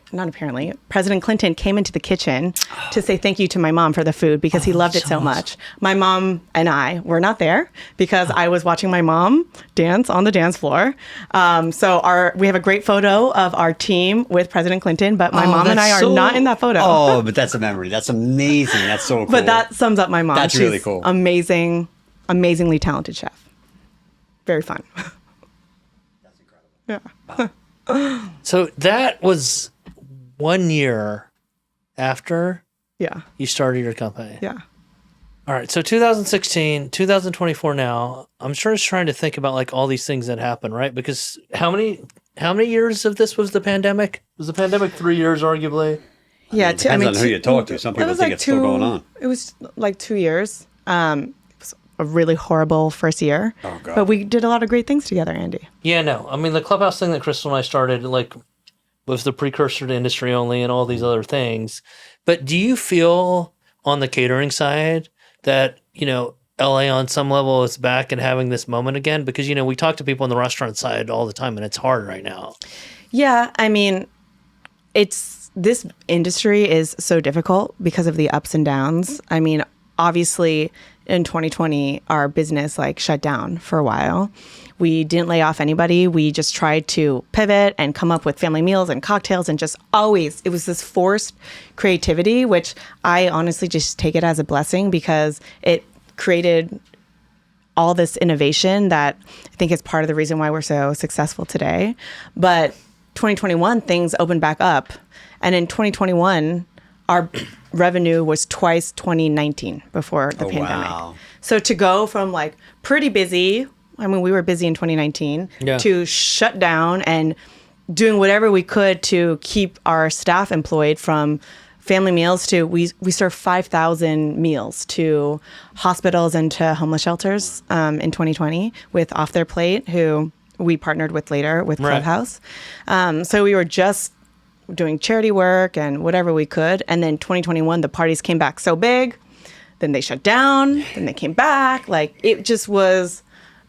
President Clinton came into the kitchen to say thank you to my mom for the food because he loved it so much. My mom and I were not there because I was watching my mom dance on the dance floor. So we have a great photo of our team with President Clinton, but my mom and I are not in that photo. Oh, but that's a memory. That's amazing. That's so cool. But that sums up my mom. That's really cool. Amazing, amazingly talented chef. Very fun. That's incredible. Yeah. So that was 1 year after Yeah. you started your company. Yeah. All right. So 2016, 2024 now, I'm sure it's trying to think about like all these things that happened, right? Because how many years of this was the pandemic? Was the pandemic 3 years, arguably? Yeah. It depends on who you talk to. Some people think it's still going on. It was like 2 years. It was a really horrible first year. Oh, God. But we did a lot of great things together, Andy. Yeah, no. I mean, the Clubhouse thing that Crystal and I started, like, was the precursor to industry only and all these other things. But do you feel on the catering side that, LA on some level is back and having this moment again? Because, we talk to people on the restaurant side all the time and it's hard right now. Yeah. I mean, this industry is so difficult because of the ups and downs. I mean, obviously in 2020, our business shut down for a while. We didn't lay off anybody. We just tried to pivot and come up with family meals and cocktails and just always, it was this forced creativity, which I honestly just take it as a blessing because it created all this innovation that I think is part of the reason why we're so successful today. But 2021, things opened back up. And in 2021, our revenue was twice 2019 before the pandemic. Wow. So to go from pretty busy, I mean, we were busy in 2019, to shut down and doing whatever we could to keep our staff employed, from family meals to we served 5,000 meals to hospitals and to homeless shelters in 2020 with Off Their Plate, who we partnered with later with Clubhouse. So we were just doing charity work and whatever we could. And then 2021, the parties came back so big. Then they shut down. Then they came back. It just was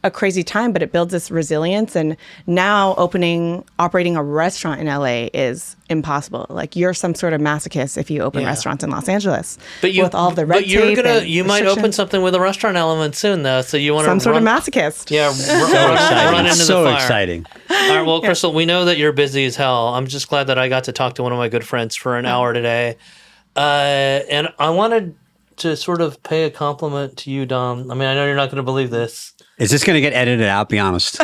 a crazy time, but it builds this resilience. And now operating a restaurant in LA is impossible. You're some sort of masochist if you open restaurants in Los Angeles. But with all the red tape. You might open something with a restaurant element soon, though. So you want to some sort of masochist. Yeah, run into the fire. Exciting. All right, well, Crystal, we know that you're busy as hell. I'm just glad that I got to talk to one of my good friends for an hour today. And I wanted to sort of pay a compliment to you, Dom. I mean, I know you're not going to believe this. Is this going to get edited out? Be honest.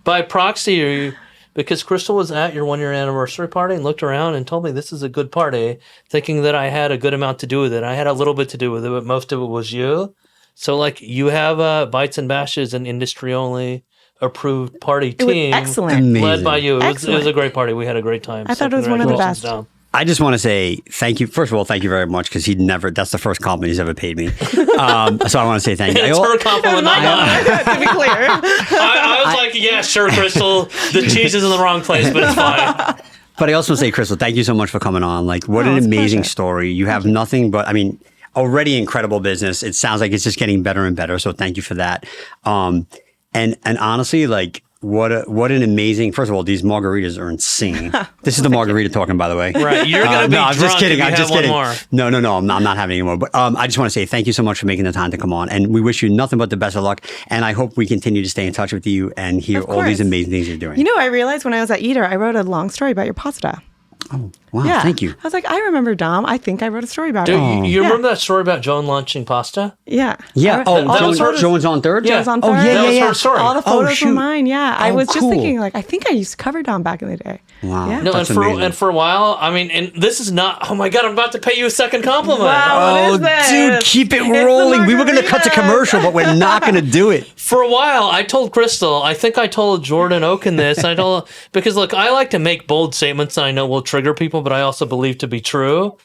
By proxy, because Crystal was at your 1 year anniversary party and looked around and told me this is a good party, thinking that I had a good amount to do with it. I had a little bit to do with it, but most of it was you. So you have Bites and Bashes, an industry only approved party team. It was excellent. Led by you. It was a great party. We had a great time. I thought it was one of the best. Dom. I just want to say thank you. First of all, thank you very much, because that's the first compliment he's ever paid me. So I want to say thank you. It's her compliment, not mine. To be clear. I was like, yeah, sure, Crystal. The cheese is in the wrong place, but it's fine. But I also want to say, Crystal, thank you so much for coming on. What an amazing story. You have nothing but, already incredible business. It sounds like it's just getting better and better. So thank you for that. And honestly, what an amazing, first of all, these margaritas are insane. This is the margarita talking, by the way. Right. You're going to be I'm just kidding. I'm just kidding. More. No, I'm not having any more. But I just want to say thank you so much for making the time to come on. And we wish you nothing but the best of luck. And I hope we continue to stay in touch with you and hear all these amazing things you're doing. I realized when I was at Eater, I wrote a long story about your pasta. Oh. Wow, Yeah. thank you. I was like, I remember Dom. I think I wrote a story about Dude, him. you Yeah. remember that story about Joan launching pasta? Yeah. Yeah. All that the was photos- Jones on third. Yeah. Jones on Oh, third. yeah, That yeah, was yeah. her story. All the Oh, photos were shoot. mine. Yeah. I Oh, was just cool. thinking, like, I think I used to cover Dom back in the day. Wow. Yeah. No, That's and amazing. for a while, I mean, and this is not. Oh my God, I'm about to pay you a second compliment. Wow. What Oh, is this? dude, keep it It's the rolling. We were going to cut to margaritas. commercial, but we're not going to do it. For a while, I told Crystal. I think I told Jordan Oken this. I told because look, I like to make bold statements that I know will trigger people, but I also believe to be true.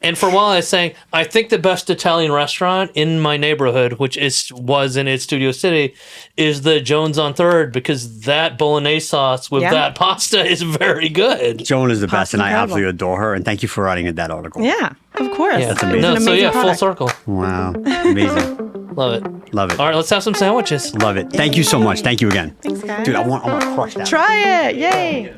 And for a while, I was saying, I think the best Italian restaurant in my neighborhood, which was in its Studio City, is the Jones on Third, because that bolognese sauce with Yeah. that pasta is very good. Joan is the best, and I incredible. absolutely adore her. And thank you for writing that article. Yeah, of course. Yeah. It was amazing. an No, so amazing yeah, full product. circle. Wow. Amazing. Love it. Love it. All right, let's have some sandwiches. Love it. Thank you so much. Thank you again. Thanks, guys. Dude, I want to crush that. Try it. Yay.